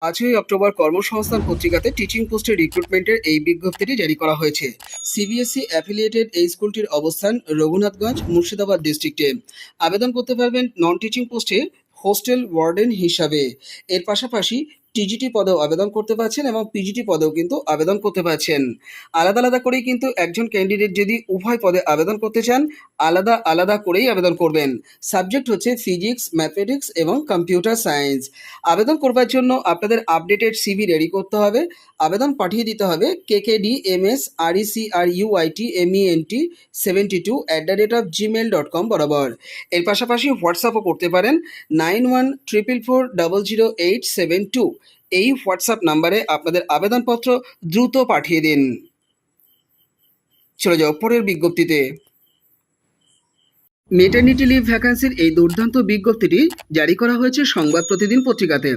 5ই October কর্মসংস্থান পত্রিকাতে teaching পোস্টের রিক্রুটমেন্টের এই বিজ্ঞপ্তিটি জারি করা হয়েছে। সিবিএসই অ্যাফিলিয়েটেড এই স্কুলটির অবস্থান রঘুনাথগঞ্জ, মুর্শিদাবাদ ডিস্ট্রিক্টে। আবেদন করতে পারবেন নন টিচিং পোস্টে হোস্টেল ওয়ার্ডেন হিসাবে। এর পাশাপাশি টিজিটি পদেও আবেদন করতে পারছেন এবং পিজিটি পদেও কিন্তু আবেদন করতে পারছেন। আলাদা আলাদা করেই কিন্তু একজন ক্যান্ডিডেট যদি উভয় পদে আবেদন করতে চান, আলাদা আলাদা করেই আবেদন করবেন। সাবজেক্ট হচ্ছে ফিজিক্স, ম্যাথমেটিক্স এবং কম্পিউটার সায়েন্স। আবেদন করবার জন্য আপনাদের আপডেটেড সিভি রেডি করতে হবে। আবেদন পাঠিয়ে দিতে হবে kkdmsrecruitment72@gmail.com বরাবর। এর পাশাপাশি হোয়াটসঅ্যাপও করতে পারেন 9144408772। এই হোয়াটসঅ্যাপ নাম্বারে আপনাদের আবেদনপত্র দ্রুত পাঠিয়ে দিন। চলে যাও পরের বিজ্ঞপ্তিতে। মেটার্নিটি লিভ ভ্যাকান্সির এই দুর্দান্ত বিজ্ঞপ্তিটি জারি করা হয়েছে সংবাদ প্রতিদিন পত্রিকাতে।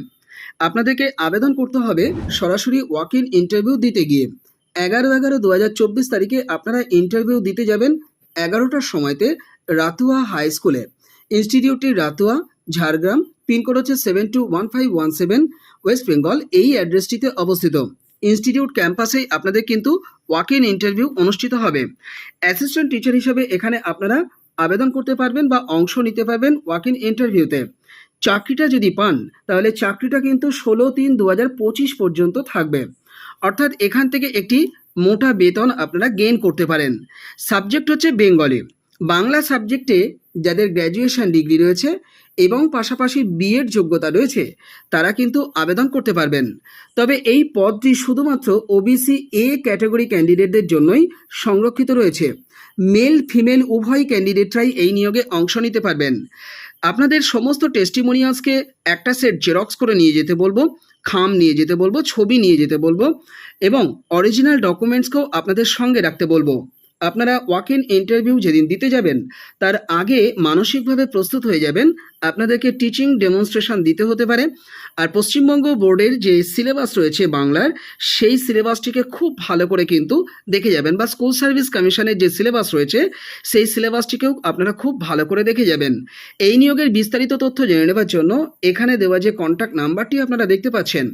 আপনাদেরকে আবেদন করতে হবে সরাসরি ওয়াক ইন ইন্টারভিউ দিতে গিয়ে। 11/11/2024 তারিখে আপনারা ইন্টারভিউ দিতে যাবেন 11টার সময়তে রাতুয়া হাই স্কুলে। ইনস্টিটিউটটি রাতুয়া, ঝাড়গ্রাম, পিনকোড হচ্ছে 721517, ওয়েস্ট বেঙ্গল। এই অ্যাড্রেসটিতে অবস্থিত। ইনস্টিটিউট ক্যাম্পাসেই আপনাদের কিন্তু ওয়াক ইন ইন্টারভিউ অনুষ্ঠিত হবে। অ্যাসিস্ট্যান্ট টিচার হিসেবে এখানে আপনারা আবেদন করতে পারবেন বা অংশ নিতে পারবেন ওয়াক ইন ইন্টারভিউতে। চাকরিটা যদি পান তাহলে চাকরিটা কিন্তু 16/3/2025 পর্যন্ত থাকবে। অর্থাৎ এখান থেকে একটি মোটা বেতন আপনারা গেইন করতে পারেন। সাবজেক্ট হচ্ছে বেঙ্গলি। বাংলা সাবজেক্টে যাদের গ্র্যাজুয়েশন ডিগ্রি রয়েছে এবং পাশাপাশি বিএড যোগ্যতা রয়েছে তারা কিন্তু আবেদন করতে পারবেন। তবে এই পদটি শুধুমাত্র ওবিসি এ ক্যাটাগরি ক্যান্ডিডেটদের জন্যই সংরক্ষিত রয়েছে। মেল ফিমেল উভয় ক্যান্ডিডেটরাই এই নিয়োগে অংশ নিতে পারবেন। আপনাদের সমস্ত টেস্টিমোনিয়ালসকে একটা সেট জেরক্স করে নিয়ে যেতে বলবো, খাম নিয়ে যেতে বলবো, ছবি নিয়ে যেতে বলবো এবং অরিজিনাল ডকুমেন্টসকেও আপনাদের সঙ্গে রাখতে বলবো। আপনারা ওয়াক ইন ইন্টারভিউ যেদিন দিতে যাবেন তার আগে মানসিকভাবে প্রস্তুত হয়ে যাবেন। আপনাদেরকে টিচিং ডেমনস্ট্রেশন দিতে হতে পারে। আর পশ্চিমবঙ্গ বোর্ডের যে সিলেবাস রয়েছে বাংলার, সেই সিলেবাসটিকে খুব ভালো করে কিন্তু দেখে যাবেন, বা স্কুল সার্ভিস কমিশনের যে সিলেবাস রয়েছে সেই সিলেবাসটিকেও আপনারা খুব ভালো করে দেখে যাবেন। এই নিয়োগের বিস্তারিত তথ্য জেনে নেবার জন্য এখানে দেওয়া যে কন্ট্যাক্ট নাম্বারটি আপনারা দেখতে পাচ্ছেন,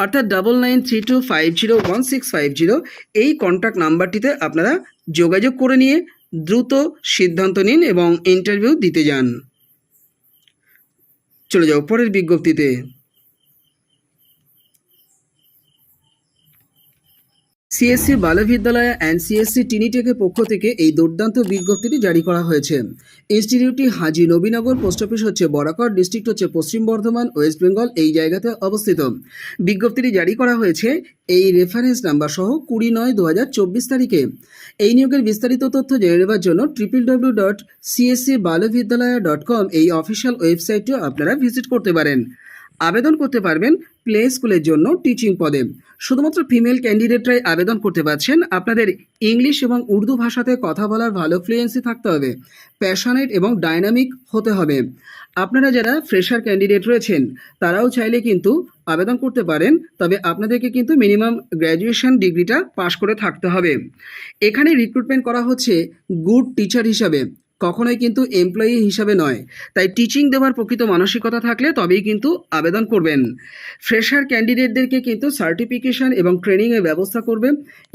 অর্থাৎ 9932501650, এই কন্ট্যাক্ট নাম্বারটিতে আপনারা যোগাযোগ করে নিয়ে দ্রুত সিদ্ধান্ত নিন এবং ইন্টারভিউ দিতে যান। চলে যাও পরের বিজ্ঞপ্তিতে। সিএসসি বালবিদ্যালয় অ্যান্ড সিএসসি টিনিটেকের পক্ষ থেকে এই দুর্দান্ত বিজ্ঞপ্তিটি জারি করা হয়েছে। ইনস্টিটিউটটি হাজি নবীনগর, পোস্ট অফিস হচ্ছে বরাকর, ডিস্ট্রিক্ট হচ্ছে পশ্চিম বর্ধমান, ওয়েস্ট বেঙ্গল এই জায়গাতে অবস্থিত। বিজ্ঞপ্তিটি জারি করা হয়েছে এই রেফারেন্স নাম্বার সহ 20/9/2024 তারিখে। এই নিয়োগের বিস্তারিত তথ্য জেনে নেওয়ার জন্য www.cscbalabhidyalaya.com এই অফিসিয়াল ওয়েবসাইটটিও আপনারা ভিজিট করতে পারেন। আবেদন করতে পারবেন প্লে স্কুলের জন্য টিচিং পদে। শুধুমাত্র ফিমেল ক্যান্ডিডেটরাই আবেদন করতে পারছেন। আপনাদের ইংলিশ এবং উর্দু ভাষাতে কথা বলার ভালো ফ্লুয়েন্সি থাকতে হবে, প্যাশনেট এবং ডাইনামিক হতে হবে। আপনারা যারা ফ্রেশার ক্যান্ডিডেট রয়েছেন তারাও চাইলে কিন্তু আবেদন করতে পারেন, তবে আপনাদেরকে কিন্তু মিনিমাম গ্র্যাজুয়েশন ডিগ্রিটা পাশ করে থাকতে হবে। এখানে রিক্রুটমেন্ট করা হচ্ছে গুড টিচার হিসাবে, কখনোই কিন্তু এমপ্লয়ি হিসাবে নয়। তাই টিচিং দেওয়ার প্রকৃত মানসিকতা থাকলে তবেই কিন্তু আবেদন করবেন। ফ্রেশার ক্যান্ডিডেটদেরকে কিন্তু সার্টিফিকেশন এবং ট্রেনিংয়ের ব্যবস্থা করবে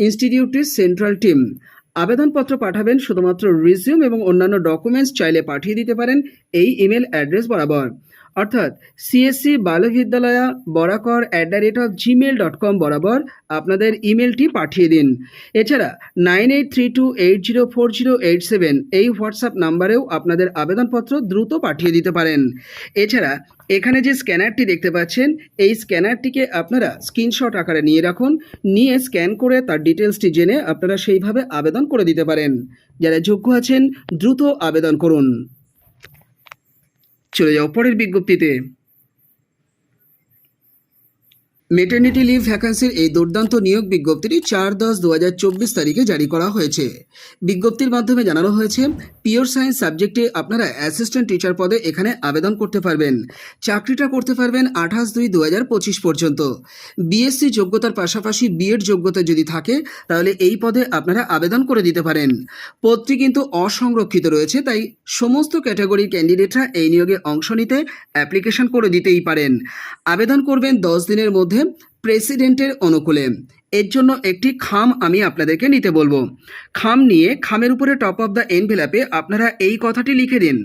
ইনস্টিটিউটের সেন্ট্রাল টিম। আবেদনপত্র পাঠাবেন শুধুমাত্র রিজিউম এবং অন্যান্য ডকুমেন্টস চাইলে পাঠিয়ে দিতে পারেন এই ইমেল অ্যাড্রেস বরাবর, অর্থাৎ CSC বালবিদ্যালয়া বরাকর @gmail.com বরাবর আপনাদের ইমেলটি পাঠিয়ে দিন। এছাড়া 9832804087 এই হোয়াটসঅ্যাপ নাম্বারেও আপনাদের আবেদনপত্র দ্রুত পাঠিয়ে দিতে পারেন। এছাড়া এখানে যে স্ক্যানারটি দেখতে পাচ্ছেন এই স্ক্যানারটিকে আপনারা স্ক্রিনশট আকারে নিয়ে রাখুন, নিয়ে স্ক্যান করে তার ডিটেলসটি জেনে আপনারা সেইভাবে আবেদন করে দিতে পারেন। যারা যোগ্য আছেন দ্রুত আবেদন করুন। চলে যাও পরের বিজ্ঞপ্তিতে। মেটার্নিটি লিভ ভ্যাকান্সির এই দুর্দান্ত নিয়োগ বিজ্ঞপ্তিটি 4/10/2024 তারিখে জারি করা হয়েছে। বিজ্ঞপ্তির মাধ্যমে জানানো হয়েছে পিওর সায়েন্স সাবজেক্টে আপনারা অ্যাসিস্ট্যান্ট টিচার পদে এখানে আবেদন করতে পারবেন। চাকরিটা করতে পারবেন 28/2/2025 পর্যন্ত। বিএসসি যোগ্যতার পাশাপাশি বিএড যোগ্যতা যদি থাকে তাহলে এই পদে আপনারা আবেদন করে দিতে পারেন। পদটি কিন্তু অসংরক্ষিত রয়েছে, তাই সমস্ত ক্যাটাগরির ক্যান্ডিডেটরা এই নিয়োগে অংশ নিতে অ্যাপ্লিকেশন করে দিতেই পারেন। আবেদন করবেন 10 দিনের মধ্যে মধ্যে প্রেসিডেন্টের অনুকূলে। এর জন্য একটি খাম আমি আপনাদেরকে নিতে বলবো। খাম নিয়ে খামের উপরে টপ অফ দ্য এনভেলাপে আপনারা এই কথাটি লিখে দিন,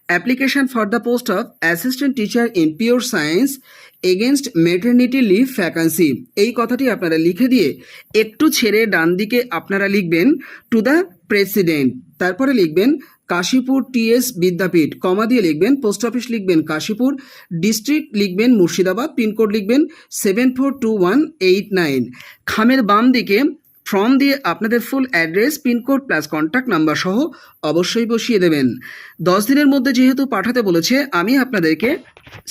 application for the post of assistant teacher in pure science against maternity leave vacancy. এই কথাটি আপনারা লিখে দিয়ে একটু ছেড়ে ডান দিকে আপনারা লিখবেন টু দ্য প্রেসিডেন্ট, তারপরে লিখবেন কাশীপুর টিএস বিদ্যাপীঠ, কমা দিয়ে লিখবেন পোস্ট অফিস লিখবেন কাশীপুর, ডিস্ট্রিক্ট লিখবেন মুর্শিদাবাদ, পিনকোড লিখবেন 742189। খামের বাম দিকে ফর্ম দিয়ে আপনাদের full address, pin code plus contact number সহ অবশ্যই বসিয়ে দেবেন। 10 দিনের মধ্যে যেহেতু পাঠাতে বলেছে, আমি আপনাদেরকে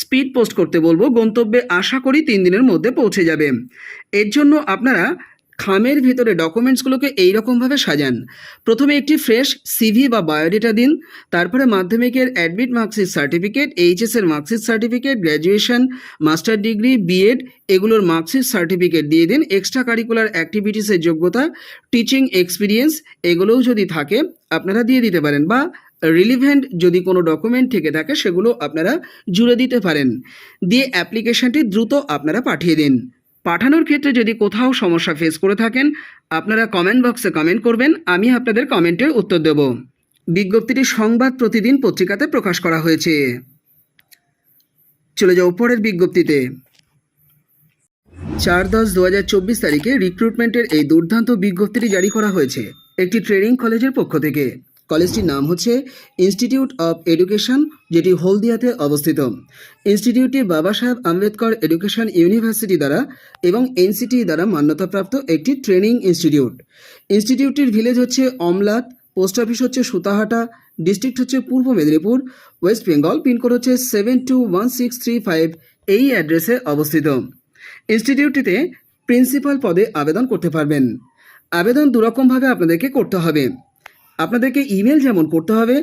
স্পিড পোস্ট করতে বলবো। গন্তব্যে আশা করি 3 দিনের মধ্যে পৌঁছে যাবে। এর জন্য আপনারা খামের ভিতরে ডকুমেন্টসগুলোকে এইরকমভাবে সাজান। প্রথমে একটি ফ্রেশ সিভি বা বায়োডেটা দিন, তারপরে মাধ্যমিকের অ্যাডমিট মার্কশিট সার্টিফিকেট, এইচএসের marksheet certificate, graduation, master degree, BEd এগুলোর মার্কশিট সার্টিফিকেট দিয়ে দিন। এক্সট্রা কারিকুলার অ্যাক্টিভিটিসের যোগ্যতা, টিচিং এক্সপিরিয়েন্স এগুলোও যদি থাকে আপনারা দিয়ে দিতে পারেন, বা রিলিভেন্ট যদি কোনো ডকুমেন্ট থেকে থাকে সেগুলো আপনারা জুড়ে দিতে পারেন। দিয়ে অ্যাপ্লিকেশনটি দ্রুত আপনারা পাঠিয়ে দিন। পাঠানোর ক্ষেত্রে যদি কোথাও সমস্যা ফেস করে থাকেন আপনারা কমেন্ট বক্সে কমেন্ট করবেন, আমি আপনাদের কমেন্টের উত্তর দেব। বিজ্ঞপ্তিটি সংবাদ প্রতিদিন পত্রিকাতে প্রকাশ করা হয়েছে। চলে যাও পরের বিজ্ঞপ্তিতে। 4/10/2024 তারিখে রিক্রুটমেন্টের এই দুর্দান্ত বিজ্ঞপ্তিটি জারি করা হয়েছে একটি ট্রেনিং কলেজের পক্ষ থেকে। কলেজটির নাম হচ্ছে ইনস্টিটিউট অফ এডুকেশন, যেটি হলদিয়াতে অবস্থিত। ইনস্টিটিউটটি বাবা সাহেব আম্বেদকর এডুকেশন ইউনিভার্সিটি দ্বারা এবং এনসিটি দ্বারা মান্যতাপ্রাপ্ত একটি ট্রেনিং ইনস্টিটিউট। ইনস্টিটিউটটির ভিলেজ হচ্ছে অমলাত, পোস্ট অফিস হচ্ছে সুতাহাটা, ডিস্ট্রিক্ট হচ্ছে পূর্ব মেদিনীপুর, ওয়েস্ট বেঙ্গল, পিনকোড হচ্ছে 721635। এই অ্যাড্রেসে অবস্থিত। ইনস্টিটিউটটিতে প্রিন্সিপাল পদে আবেদন করতে পারবেন। আবেদন দুরকমভাবে আপনাদেরকে করতে হবে। আপনাদেরকে ইমেল যেমন করতে হবে,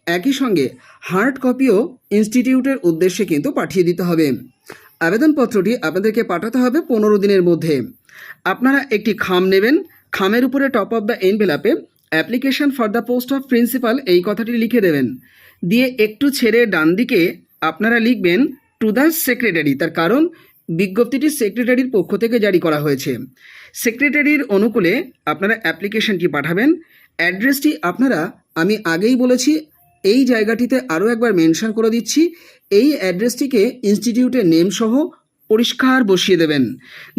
একই সঙ্গে হার্ড কপিও ইনস্টিটিউটের উদ্দেশ্যে কিন্তু পাঠিয়ে দিতে হবে। আবেদনপত্রটি আপনাদেরকে পাঠাতে হবে 15 দিনের মধ্যে। আপনারা একটি খাম নেবেন, খামের উপরে টপ অফ দ্য এনভেলাপে application for the post of principal এই কথাটি লিখে দেবেন। দিয়ে একটু ছেড়ে ডান দিকে আপনারা লিখবেন টু দ্য সেক্রেটারি, তার কারণ বিজ্ঞপ্তিটি সেক্রেটারির পক্ষ থেকে জারি করা হয়েছে। সেক্রেটারির অনুকূলে আপনারা অ্যাপ্লিকেশনটি পাঠাবেন। অ্যাড্রেসটি আপনারা, আমি আগেই বলেছি, এই জায়গাটিতে আরও একবার মেনশন করে দিচ্ছি, এই অ্যাড্রেসটিকে ইনস্টিটিউটের নেম সহ পরিষ্কার বসিয়ে দেবেন।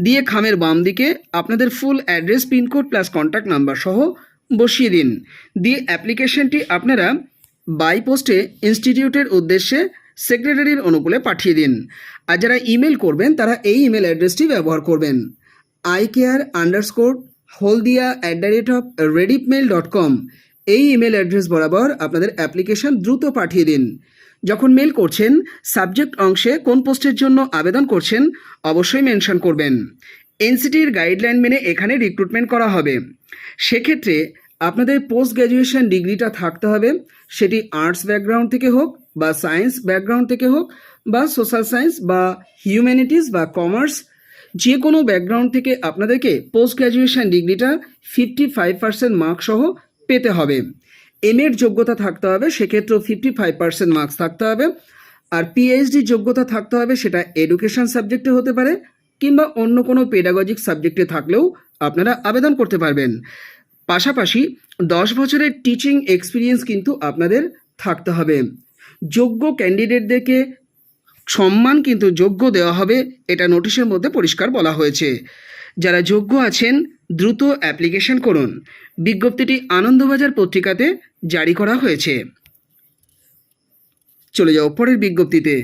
দিয়ে খামের বাম দিকে আপনাদের full address, pin code plus contact number সহ বসিয়ে দিন। দিয়ে অ্যাপ্লিকেশনটি আপনারা বাই পোস্টে ইনস্টিটিউটের উদ্দেশ্যে সেক্রেটারির অনুকূলে পাঠিয়ে দিন। আর যারা ইমেল করবেন তারা এই ইমেল অ্যাড্রেসটি ব্যবহার করবেন, icare_holdia@redipmail.com। এই ইমেল অ্যাড্রেস বরাবর আপনাদের অ্যাপ্লিকেশন দ্রুত পাঠিয়ে দিন। যখন মেল করছেন সাবজেক্ট অংশে কোন পোস্টের জন্য আবেদন করছেন অবশ্যই মেনশন করবেন। এনসিটির গাইডলাইন মেনে এখানে রিক্রুটমেন্ট করা হবে। সেক্ষেত্রে আপনাদের পোস্ট গ্র্যাজুয়েশন ডিগ্রিটা থাকতে হবে, সেটি আর্টস ব্যাকগ্রাউন্ড থেকে হোক বা সায়েন্স ব্যাকগ্রাউন্ড থেকে হোক বা সোশ্যাল সায়েন্স বা হিউম্যানিটিস বা কমার্স, যে কোনো ব্যাকগ্রাউন্ড থেকে আপনাদেরকে পোস্ট গ্র্যাজুয়েশন ডিগ্রিটা 55% মার্কস সহ পেতে হবে। এর যোগ্যতা থাকতে হবে, সেক্ষেত্রেও 55% মার্কস থাকতে হবে। আর পিএইচডি যোগ্যতা থাকতে হবে, সেটা এডুকেশন সাবজেক্টে হতে পারে কিংবা অন্য কোনো পেডাগজিক সাবজেক্টে থাকলেও আপনারা আবেদন করতে পারবেন। পাশাপাশি 10 বছরের টিচিং এক্সপিরিয়েন্স কিন্তু আপনাদের থাকতে হবে। যোগ্য ক্যান্ডিডেটদেরকে সম্মান কিন্তু যোগ্য দেওয়া হবে, এটা নোটিশের মধ্যে পরিষ্কার বলা হয়েছে। যারা যোগ্য আছেন দ্রুত অ্যাপ্লিকেশন করুন। বিজ্ঞপ্তিটি আনন্দবাজার পত্রিকাতে জারি করা হয়েছে। চলে যাও পরের বিজ্ঞপ্তিতে।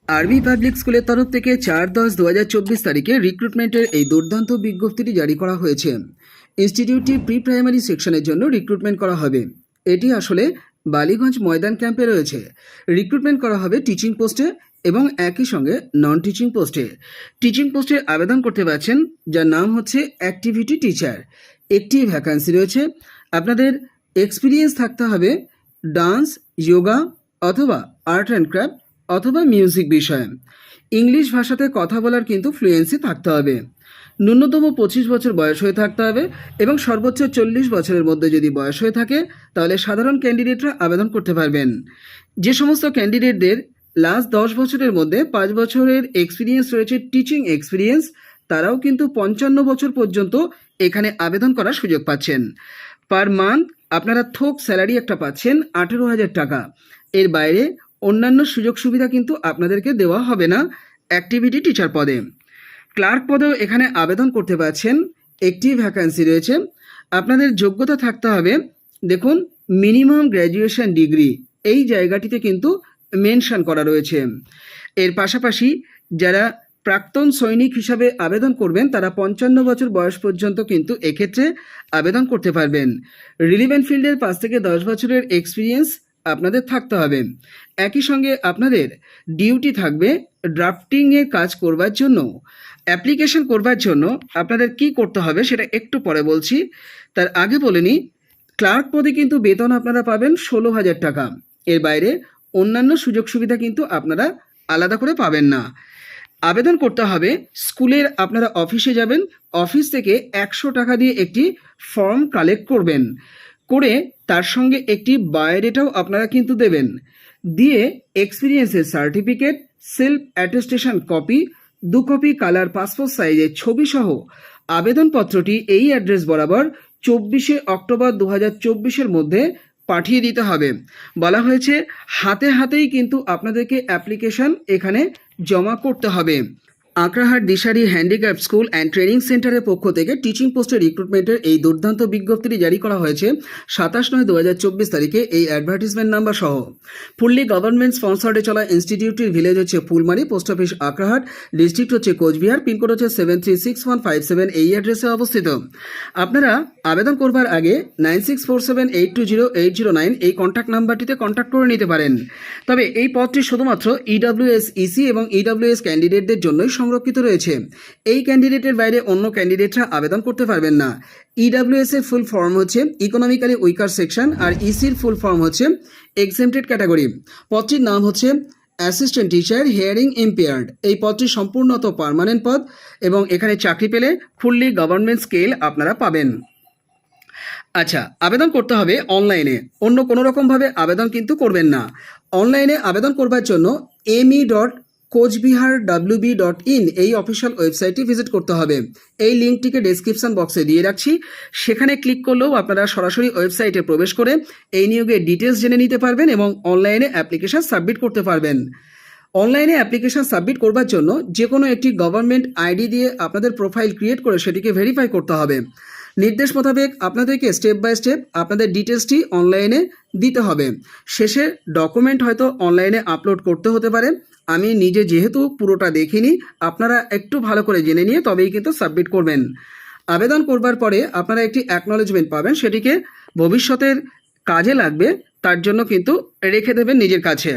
আরবি পাবলিক স্কুলের তরফ থেকে 4/10/2024 তারিখে রিক্রুটমেন্টের এই দুর্দান্ত বিজ্ঞপ্তিটি জারি করা হয়েছে। ইনস্টিটিউটটি প্রি প্রাইমারি সেকশনের জন্য রিক্রুটমেন্ট করা হবে। এটি আসলে বালিগঞ্জ ময়দান ক্যাম্পে রয়েছে। রিক্রুটমেন্ট করা হবে টিচিং পোস্টে এবং একই সঙ্গে নন টিচিং পোস্টে। টিচিং পোস্টে আবেদন করতে পারছেন, যার নাম হচ্ছে অ্যাক্টিভিটি টিচার। একটি ভ্যাকান্সি রয়েছে। আপনাদের এক্সপিরিয়েন্স থাকতে হবে ডান্স, যোগা অথবা আর্ট অ্যান্ড ক্রাফট অথবা মিউজিক বিষয়ে। ইংলিশ ভাষাতে কথা বলার কিন্তু ফ্লুয়েন্সি থাকতে হবে। ন্যূনতম 25 বছর বয়স হয়ে থাকতে হবে এবং সর্বোচ্চ 40 বছরের মধ্যে যদি বয়স হয়ে থাকে তাহলে সাধারণ ক্যান্ডিডেটরা আবেদন করতে পারবেন। যে সমস্ত ক্যান্ডিডেটদের লাস্ট 10 বছরের মধ্যে 5 বছরের এক্সপিরিয়েন্স রয়েছে, টিচিং এক্সপিরিয়েন্স, তারাও কিন্তু 55 বছর পর্যন্ত এখানে আবেদন করার সুযোগ পাচ্ছেন। পার মান্থ আপনারা থোক স্যালারি একটা পাচ্ছেন 18,000 টাকা। এর বাইরে অন্যান্য সুযোগ সুবিধা কিন্তু আপনাদেরকে দেওয়া হবে না অ্যাক্টিভিটি টিচার পদে। ক্লার্ক পদেও এখানে আবেদন করতে পারছেন, একটি ভ্যাকান্সি রয়েছে। আপনাদের যোগ্যতা থাকতে হবে, দেখুন, মিনিমাম গ্র্যাজুয়েশন ডিগ্রি এই জায়গাটিতে কিন্তু মেনশন করা রয়েছে। এর পাশাপাশি যারা প্রাক্তন সৈনিক হিসাবে আবেদন করবেন তারা 55 বছর বয়স পর্যন্ত কিন্তু এক্ষেত্রে আবেদন করতে পারবেন। রিলিভেন্ট ফিল্ডের 5 থেকে 10 বছরের এক্সপিরিয়েন্স আপনাদের থাকতে হবে। একই সঙ্গে আপনাদের ডিউটি থাকবে ড্রাফটিংয়ের কাজ করবার জন্য। অ্যাপ্লিকেশন করবার জন্য আপনাদের কি করতে হবে সেটা একটু পরে বলছি, তার আগে বলে নিই, ক্লার্ক পদে কিন্তু বেতন আপনারা পাবেন 16,000 টাকা। এর বাইরে অন্যান্য সুযোগ সুবিধা কিন্তু আপনারা আলাদা করে পাবেন না। আবেদন করতে হবে, স্কুলের আপনারা অফিসে যাবেন, অফিস থেকে 100 টাকা দিয়ে একটি ফর্ম কালেক্ট করবেন, করে তার সঙ্গে একটি বায়োডেটাও আপনারা কিন্তু দেবেন, দিয়ে এক্সপিরিয়েন্সের certificate, self attestation copy, 2 copy colour passport সাইজের ছবি সহ আবেদনপত্রটি এই অ্যাড্রেস বরাবর 24শে অক্টোবর 2024-এর মধ্যে পাঠিয়ে দিতে হবে। বলা হয়েছে হাতে হাতেই কিন্তু আপনাদেরকে অ্যাপ্লিকেশন এখানে জমা করতে হবে। আঁকড়াহাট দিশারি হ্যান্ডিক্যাপ স্কুল অ্যান্ড ট্রেনিং সেন্টারের পক্ষ থেকে টিচিং পোস্টের রিক্রুটমেন্টের এই দুর্দান্ত বিজ্ঞপ্তিটি জারি করা হয়েছে 27/9/2024 তারিখে। এই অ্যাডভার্টিসমেন্ট নাম্বার সহ ফুললি গভর্নমেন্ট স্পন্সর্ডে চলা ইনস্টিটিউটটির ভিলেজ হচ্ছে ফুলমারি, পোস্ট অফিস আঁকড়াহাট, ডিস্ট্রিক্ট হচ্ছে কোচবিহার, পিনকোড হচ্ছে 736157। এই অ্যাড্রেসে অবস্থিত। আপনারা আবেদন করবার আগে 9647820809 এই কন্ট্যাক্ট নাম্বারটিতে কন্ট্যাক্ট করে নিতে পারেন। তবে এই পদটি শুধুমাত্র ইডব্লিউএস ইসি এবং ইডব্লিউএস ক্যান্ডিডেটদের জন্যই সংরক্ষিত রয়েছে। এই ক্যান্ডিডেটের বাইরে অন্য ক্যান্ডিডেটরা আবেদন করতে পারবেন না। ইডব্লিউএস এর ফুল ফর্ম হচ্ছে ইকোনমিক্যালি উইকার সেকশন, আর ইসির ফুল ফর্ম হচ্ছে এক্সেমটেড ক্যাটাগরি। পদটির নাম হচ্ছে অ্যাসিস্ট্যান্ট টিচার হিয়ারিং ইম্পেয়ার্ড। এই পদটি সম্পূর্ণত পার্মানেন্ট পদ এবং এখানে চাকরি পেলে ফুললি গভর্নমেন্ট স্কেল আপনারা পাবেন। আচ্ছা, আবেদন করতে হবে অনলাইনে, অন্য কোনো রকমভাবে আবেদন কিন্তু করবেন না। অনলাইনে আবেদন করবার জন্য me.coachbiharwb.in এই অফিসিয়াল ওয়েবসাইটটি ভিজিট করতে হবে। এই লিঙ্কটিকে ডেসক্রিপশন বক্সে দিয়ে রাখছি, সেখানে ক্লিক করলেও আপনারা সরাসরি ওয়েবসাইটে প্রবেশ করে এই নিয়োগের ডিটেলস জেনে নিতে পারবেন এবং অনলাইনে অ্যাপ্লিকেশন সাবমিট করতে পারবেন। অনলাইনে অ্যাপ্লিকেশন সাবমিট করবার জন্য যে কোনো একটি গভর্নমেন্ট আইডি দিয়ে আপনাদের প্রোফাইল ক্রিয়েট করে সেটিকে ভেরিফাই করতে হবে। নির্দেশ মোতাবেক আপনাদেরকে স্টেপ বাই স্টেপ আপনাদের ডিটেলসটি অনলাইনে দিতে হবে। শেষে ডকুমেন্ট হয়তো অনলাইনে আপলোড করতে হতে পারে, আমি নিজে যেহেতু পুরোটা দেখিনি, আপনারা একটু ভালো করে জেনে নিয়ে তবেই কিন্তু সাবমিট করবেন। আবেদন করবার পরে আপনারা একটি অ্যাকনলেজমেন্ট পাবেন, সেটিকে ভবিষ্যতের কাজে লাগবে, তার জন্য কিন্তু রেখে দেবেন নিজের কাছে।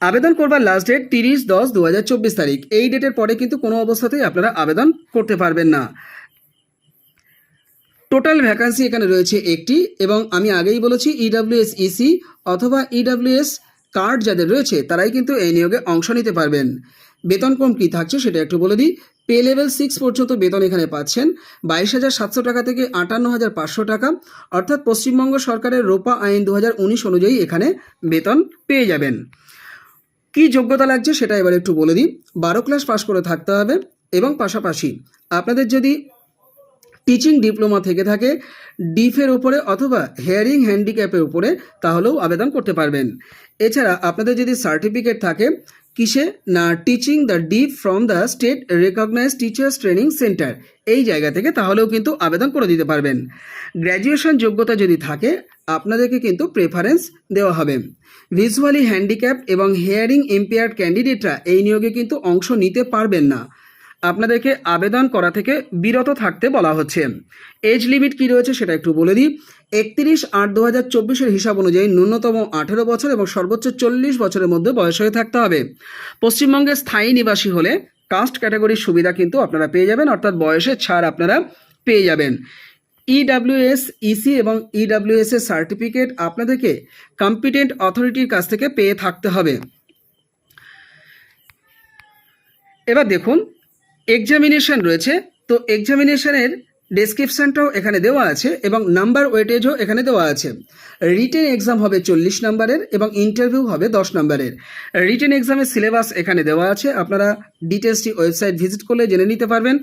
আবেদন করবার লাস্ট ডেট 30/10/2024 তারিখ। এই ডেটের পরে কিন্তু কোনো অবস্থাতেই আপনারা আবেদন করতে পারবেন না। টোটাল ভ্যাকান্সি এখানে রয়েছে একটি, এবং আমি আগেই বলেছি ইডব্লিউএস ইসি অথবা ইডব্লিউএস কার্ড যাদের রয়েছে তারাই কিন্তু এই নিয়োগে অংশ নিতে পারবেন। বেতনক্রম কী থাকছে সেটা একটু বলে দিই। পে লেভেল 6 পর্যন্ত বেতন এখানে পাচ্ছেন 22,700 টাকা থেকে 58,500 টাকা, অর্থাৎ পশ্চিমবঙ্গ সরকারের রোপা আইন 2019 অনুযায়ী এখানে বেতন পেয়ে যাবেন। কি যোগ্যতা লাগছে সেটা এবার একটু বলে দিই। 12 ক্লাস পাস করে থাকতে হবে এবং পাশাপাশি আপনাদের যদি টিচিং ডিপ্লোমা থেকে থাকে ডিফের উপরে অথবা হেয়ারিং হ্যান্ডিক্যাপের উপরে, তাহলেও আবেদন করতে পারবেন। এছাড়া আপনাদের যদি সার্টিফিকেট থাকে কিসে না teaching the dip from the state recognised teachers training centre এই জায়গা থেকে, তাহলেও কিন্তু আবেদন করে দিতে পারবেন। গ্র্যাজুয়েশন যোগ্যতা যদি থাকে আপনাদেরকে কিন্তু প্রেফারেন্স দেওয়া হবে। ভিজুয়ালি হ্যান্ডিক্যাপ এবং হেয়ারিং ইম্পেয়ার্ড ক্যান্ডিডেটরা এই নিয়োগে কিন্তু অংশ নিতে পারবেন না, আপনাদেরকে আবেদন করা থেকে বিরত থাকতে বলা হচ্ছে। এজ লিমিট কী রয়েছে সেটা একটু বলে দিই। 31/8/2024 হিসাব অনুযায়ী ন্যূনতম 18 বছর এবং সর্বোচ্চ 40 বছরের মধ্যে বয়স হয়ে থাকতে হবে। পশ্চিমবঙ্গের স্থায়ী নিবাসী হলে কাস্ট ক্যাটাগরির সুবিধা কিন্তু আপনারা পেয়ে যাবেন, অর্থাৎ বয়সের ছাড় আপনারা পেয়ে যাবেন। ইডব্লিউএস ইসি এবং ইডব্লিউএস এর সার্টিফিকেট আপনাদেরকে কম্পিটেন্ট অথরিটির কাছ থেকে পেয়ে থাকতে হবে। এবার দেখুন এক্সামিনেশন রয়েছে, তো এক্সামিনেশনের ডেসক্রিপশানটাও এখানে দেওয়া আছে এবং নাম্বার ওয়েটেজও এখানে দেওয়া আছে। রিটেন এক্সাম হবে 40 নম্বরের এবং ইন্টারভিউ হবে 10 নম্বরের। রিটেন এক্সামের সিলেবাস এখানে দেওয়া আছে, আপনারা ডিটেলসটি ওয়েবসাইট ভিজিট করলে জেনে নিতে পারবেন।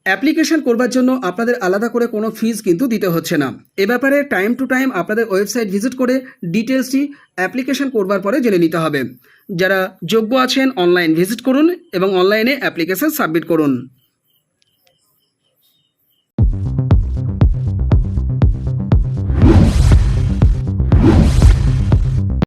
অ্যাপ্লিকেশন করবার জন্য আপনাদের আলাদা করে কোনো ফিজ কিন্তু দিতে হচ্ছে না। এ ব্যাপারে টাইম টু টাইম আপনাদের ওয়েবসাইট ভিজিট করে ডিটেলসটি অ্যাপ্লিকেশন করবার পরে জেনে নিতে হবে। যারা যোগ্য আছেন অনলাইন ভিজিট করুন এবং অনলাইনে অ্যাপ্লিকেশন সাবমিট করুন।